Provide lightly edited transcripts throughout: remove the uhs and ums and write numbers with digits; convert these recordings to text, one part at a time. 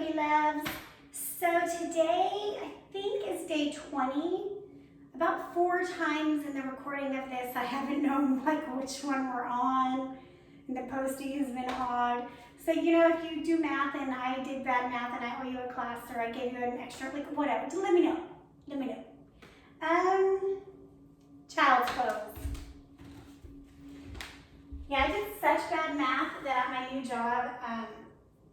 Yogi Loves. So today, I think is day 20. About 4 times in the recording of this, I haven't known like which one we're on, and the posting has been odd. So you know, if you do math and I did bad math and I owe you a class or I gave you an extra, like whatever, just let me know. Let me know. Child's pose. Yeah, I did such bad math that at my new job,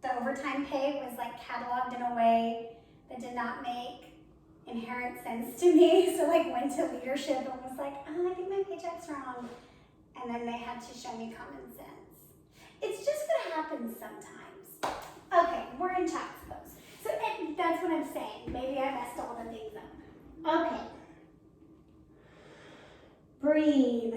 the overtime pay was like cataloged in a way that did not make inherent sense to me. So like went to leadership and was like, oh, I think my paycheck's wrong. And then they had to show me common sense. It's just gonna happen sometimes. Okay, we're in child's pose. So that's what I'm saying. Maybe I messed all the things up. Okay. Breathe.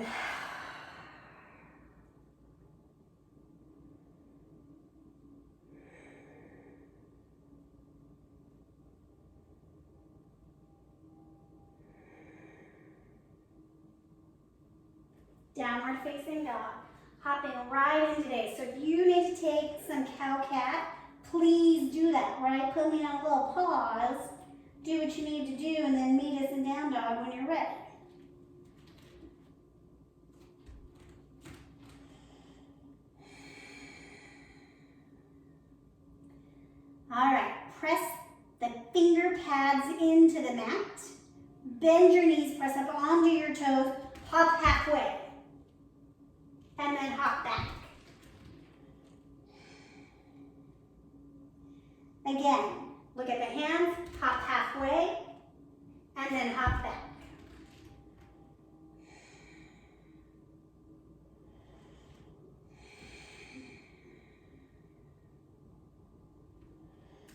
Downward facing dog. Hopping right in today. So if you need to take some cow-cat, please do that, right? Put me on a little pause, do what you need to do, and then meet us in down dog when you're ready. All right, press the finger pads into the mat. Bend your knees, press up onto your toes, hop halfway. And then hop back. Again, look at the hands, hop halfway, and then hop back.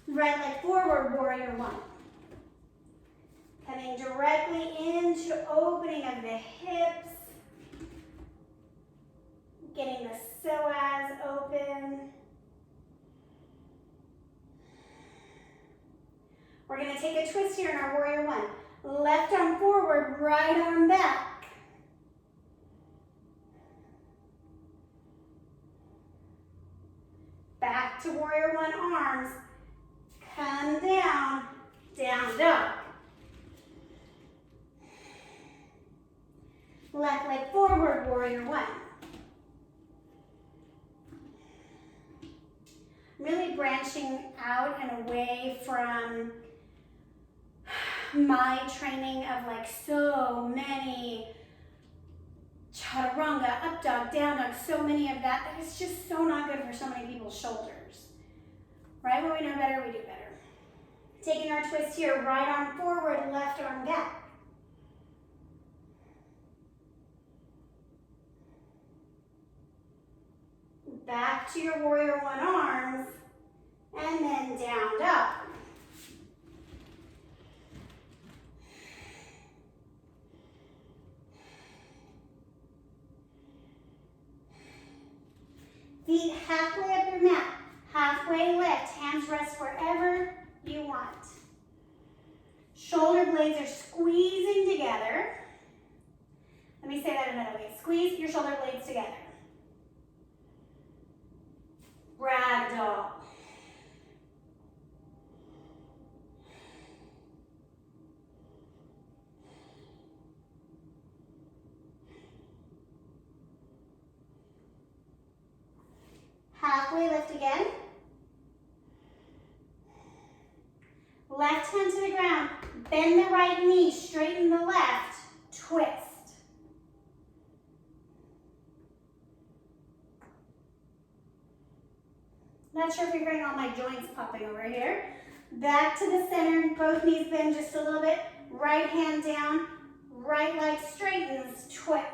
Right leg forward, warrior one. Coming directly into opening of the hips. Getting the psoas open. We're going to take a twist here in our warrior one. Left arm forward, right arm back. Back to warrior one arms. Come down, down dog. Left leg forward, warrior one. Really branching out and away from my training of like so many chaturanga, up dog, down dog, so many of that is just so not good for so many people's shoulders. Right? When we know better, we do better. Taking our twist here, right arm forward, left arm back. Back to your warrior one arms, and then down dog. Feet halfway up your mat, halfway lift, hands rest wherever you want. Shoulder blades are squeezing together. Let me say that another way. Squeeze your shoulder blades together. Ragdoll. Halfway lift again. Left hand to the ground. Bend the right knee, straighten the left, twist. Not sure if you're hearing all my joints popping over here. Back to the center, both knees bend just a little bit. Right hand down, right leg straightens, twist.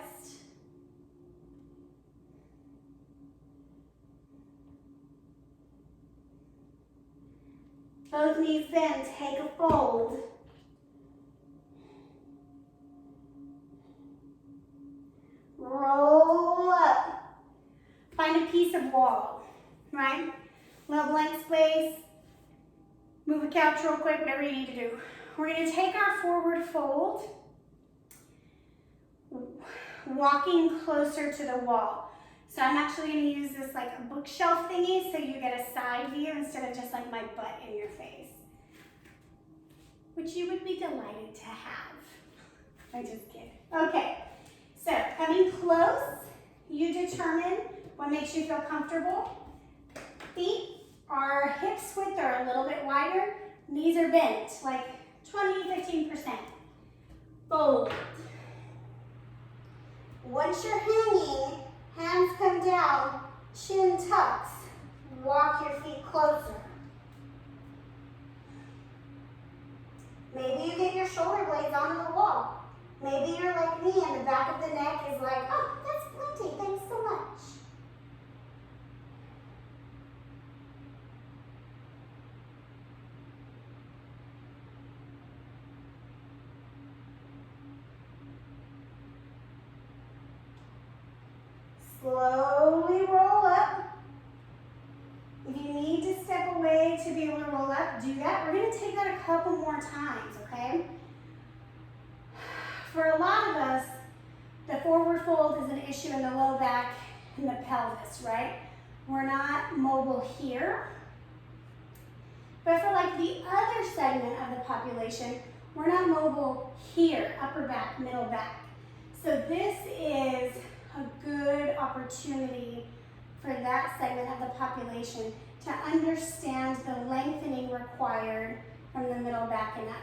Both knees bend, take a fold. Roll up. Find a piece of wall, right? Little blank space. Move a couch real quick, whatever you need to do. We're going to take our forward fold, walking closer to the wall. So I'm actually going to use this like a bookshelf thingy so you get a side view instead of just like my butt in your face, which you would be delighted to have. I just kid. Okay, so coming close, you determine what makes you feel comfortable. Feet, our hips width are a little bit wider. Knees are bent, like 20-15%. Fold. Once you're hanging, hands come down, chin tucks. Walk your feet closer. Maybe you get your shoulder blades onto the wall. Maybe you're like me and the back of the neck is like, oh, that's plenty, thanks so much. Slowly roll up. If you need to step away to be able to roll up, do that. We're going to take that a couple more times, okay? For a lot of us, the forward fold is an issue in the low back and the pelvis, right? We're not mobile here. But for like the other segment of the population, we're not mobile here, upper back, middle back. So this is a good opportunity for that segment of the population to understand the lengthening required from the middle back and up.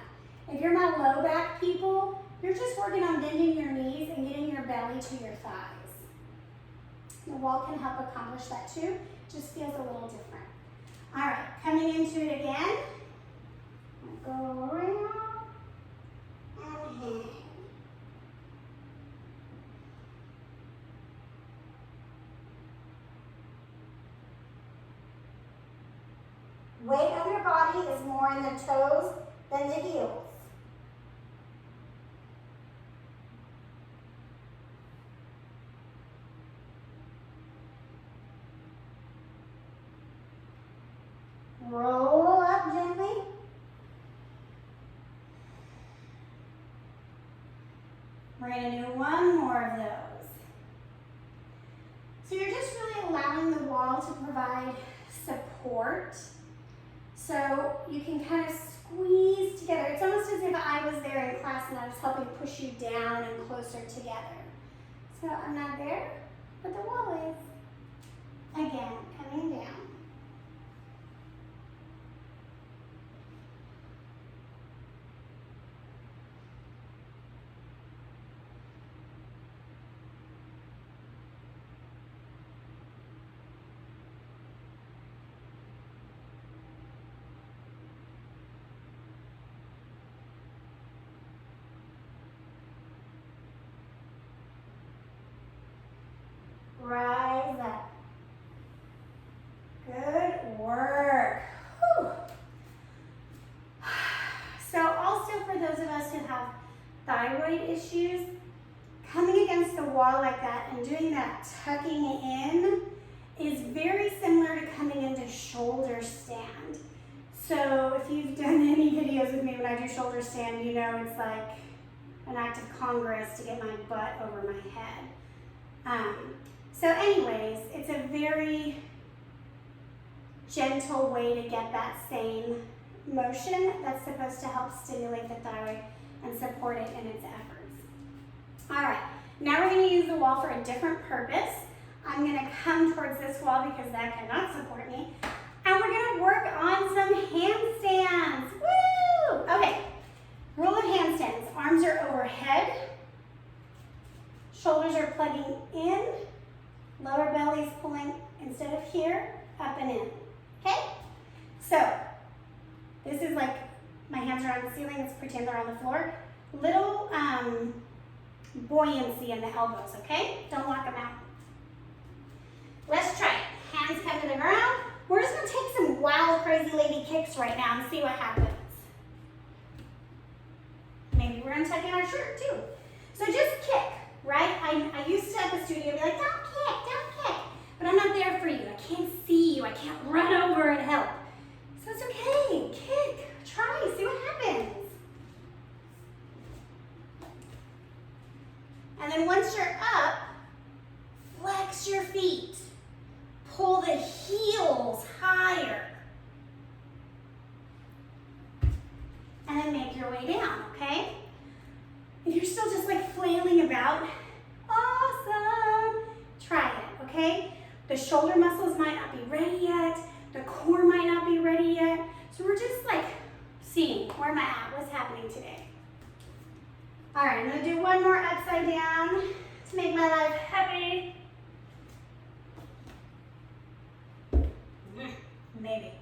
If you're my low back people, you're just working on bending your knees and getting your belly to your thighs. The wall can help accomplish that too. It just feels a little different. All right, coming into it again. Go around and hang. Weight of your body is more in the toes than the heels. Roll up gently. We're going to do one more of those. So you're just really allowing the wall to provide support. So you can kind of squeeze together. It's almost as if I was there in class and I was helping push you down and closer together. So I'm not there, but the wall is. Again, coming down. Rise up. Good work. Whew. So also for those of us who have thyroid issues, coming against the wall like that and doing that tucking in is very similar to coming into shoulder stand. So if you've done any videos with me when I do shoulder stand, you know it's like an act of Congress to get my butt over my head. So anyways, it's a very gentle way to get that same motion that's supposed to help stimulate the thyroid and support it in its efforts. All right, now we're going to use the wall for a different purpose. I'm going to come towards this wall because that cannot support me. And we're going to work on some handstands. Woo! Okay, rule of handstands. Arms are overhead. Shoulders are plugging in. Lower belly's pulling, instead of here, up and in. Okay? So, this is like, my hands are on the ceiling. Let's pretend they're on the floor. Little buoyancy in the elbows, okay? Don't lock them out. Let's try it. Hands come to the ground. We're just going to take some wild, crazy lady kicks right now and see what happens. Maybe we're untucking our shirt too. So just kick, right? I used to at the studio be like, don't kick. But I'm not there for you. I can't see you. I can't run over and help. So it's okay. Kick. Try. See what happens. And then once you're up, flex your feet. flailing about, awesome. Try it, okay? The shoulder muscles might not be ready yet. The core might not be ready yet. So we're just like seeing, where am I at? What's happening today? All right, I'm gonna do one more upside down to make my life happy. Maybe.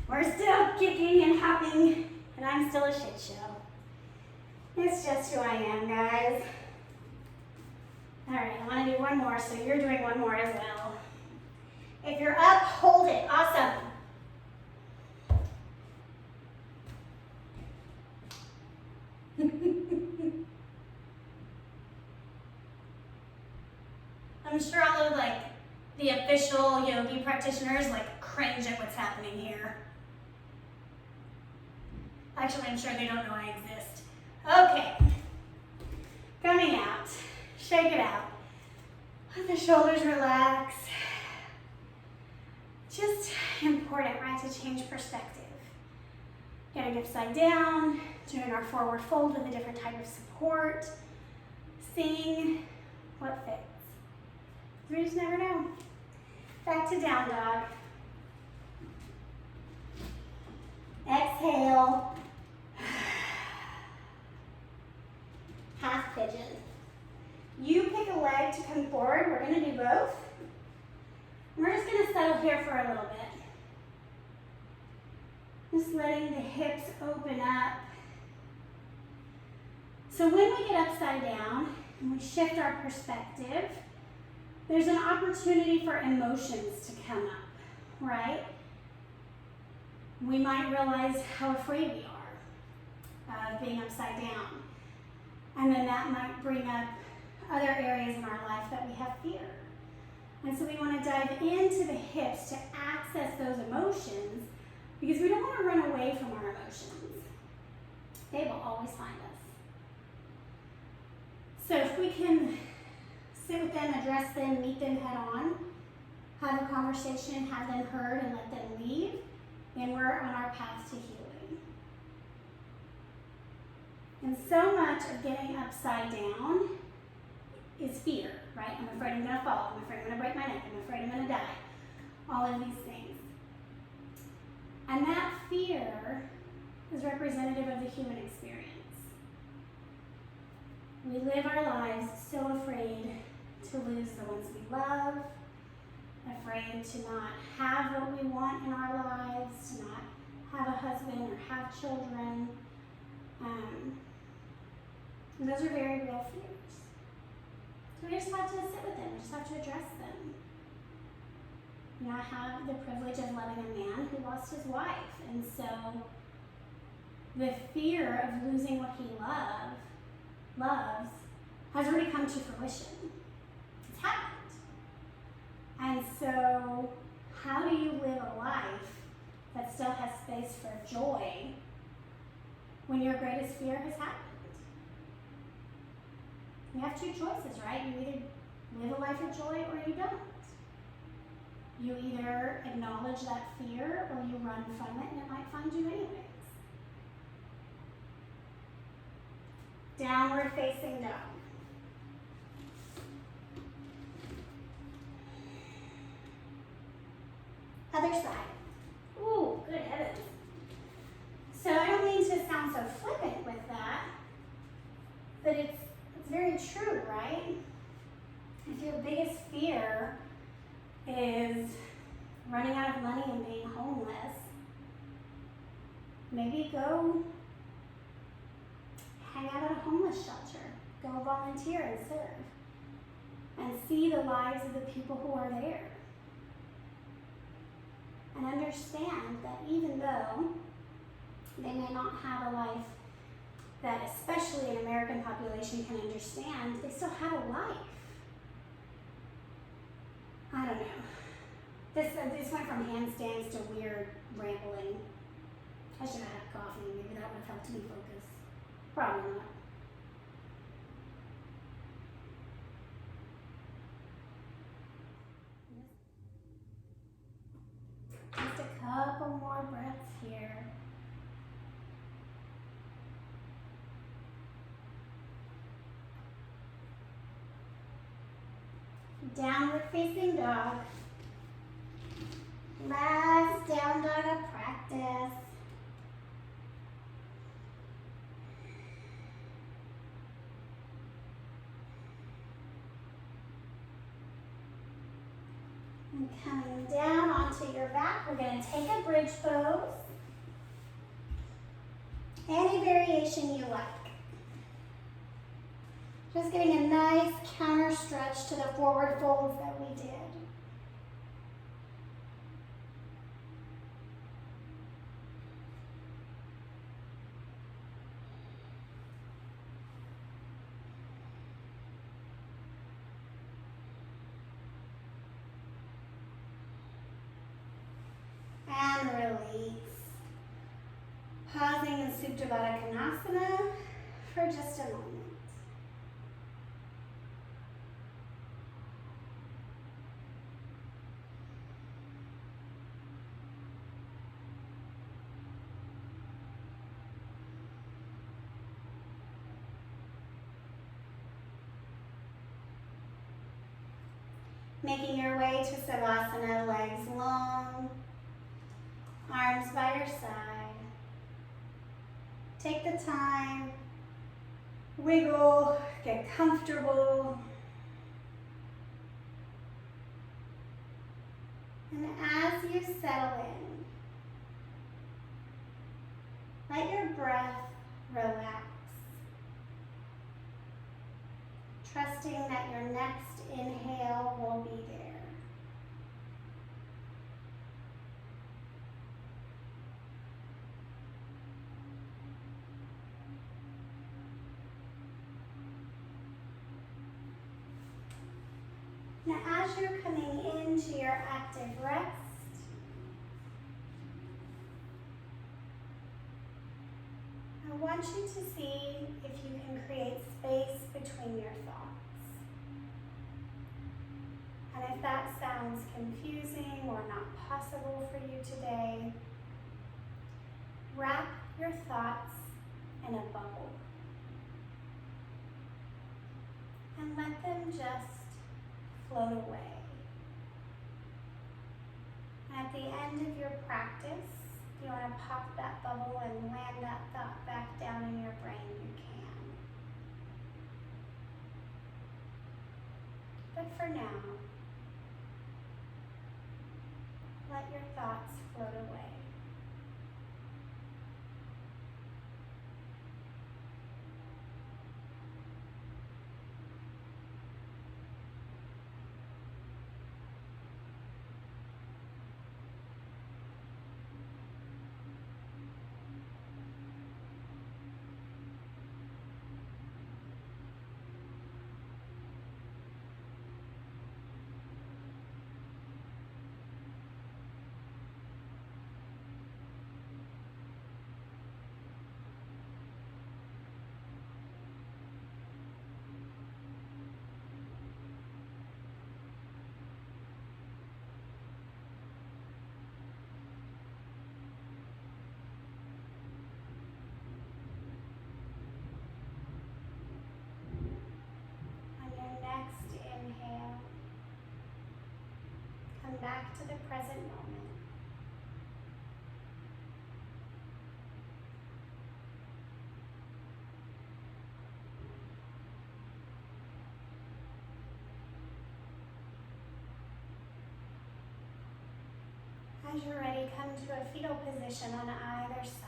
We're still kicking and hopping, and I'm still a shit show. It's just who I am, guys. All right, I want to do one more, so you're doing one more as well. If you're up, hold it. Awesome. I'm sure all of like the official yogi practitioners like cringe at what's happening here. Actually, I'm sure they don't know I exist. Okay. Coming out. Shake it out. Let the shoulders relax. Just important, right, to change perspective. Getting upside down, doing our forward fold with a different type of support, seeing what fits. We just never know. Back to down dog. Exhale. Half pigeon. You pick a leg to come forward. We're going to do both. We're just going to settle here for a little bit. Just letting the hips open up. So when we get upside down and we shift our perspective, there's an opportunity for emotions to come up, right? We might realize how afraid we are of being upside down. And then that might bring up other areas in our life that we have fear. And so we want to dive into the hips to access those emotions because we don't want to run away from our emotions. They will always find us. So if we can sit with them, address them, meet them head on, have a conversation, have them heard, and let them leave, then we're on our path to healing. And so much of getting upside down is fear, right? I'm afraid I'm going to fall. I'm afraid I'm going to break my neck. I'm afraid I'm going to die. All of these things. And that fear is representative of the human experience. We live our lives so afraid to lose the ones we love, afraid to not have what we want in our lives, to not have a husband or have children. And those are very real fears. So we just have to sit with them. We just have to address them. You know, I have the privilege of loving a man who lost his wife. And so the fear of losing what he loves has already come to fruition. It's happened. And so how do you live a life that still has space for joy when your greatest fear has happened? You have two choices, right? You either live a life of joy or you don't. You either acknowledge that fear or you run from it and it might find you anyways. Downward facing dog. Other side. Ooh, good heavens. So I don't mean to sound so flippant with that, but it's very true, right? If your biggest fear is running out of money and being homeless, maybe go hang out at a homeless shelter. Go volunteer and serve. And see the lives of the people who are there. And understand that even though they may not have a life that especially an American population can understand, they still have a life. I don't know. This went from handstands to weird rambling. I should have had coffee. Maybe that would have helped me focus. Probably not. Just a couple more breaths here. Downward facing dog. Last down dog of practice. And coming down onto your back, we're going to take a bridge pose. Any variation you like. Just getting a nice counter stretch to the forward folds that we did. And release. Pausing in Supta Baddha Konasana for just a moment. Making your way to Savasana, legs long, arms by your side. Take the time, wiggle, get comfortable. And as you settle in, let your breath relax, trusting that your next inhale will be there. Now, as you're coming into your active rest, I want you to see if you can create space between your thoughts. And if that sounds confusing or not possible for you today, wrap your thoughts in a bubble and let them just float away. At the end of your practice, if you want to pop that bubble and land that thought back down in your brain, you can. But for now, let your thoughts float away. Back to the present moment. As you're ready, come to a fetal position on either side.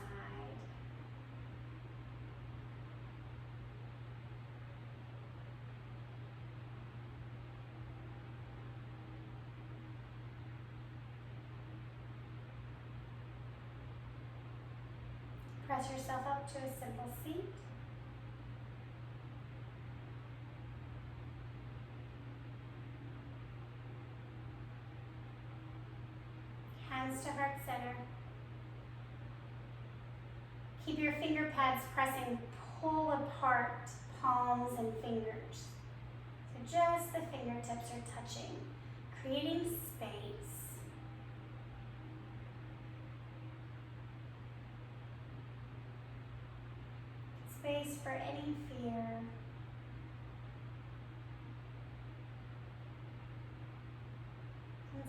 Press yourself up to a simple seat. Hands to heart center. Keep your finger pads pressing, pull apart palms and fingers. So just the fingertips are touching, creating space. Space for any fear,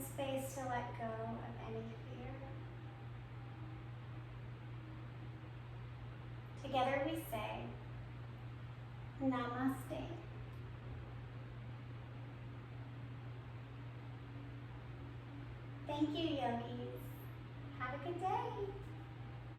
space to let go of any fear. Together we say, Namaste. Thank you, yogis. Have a good day.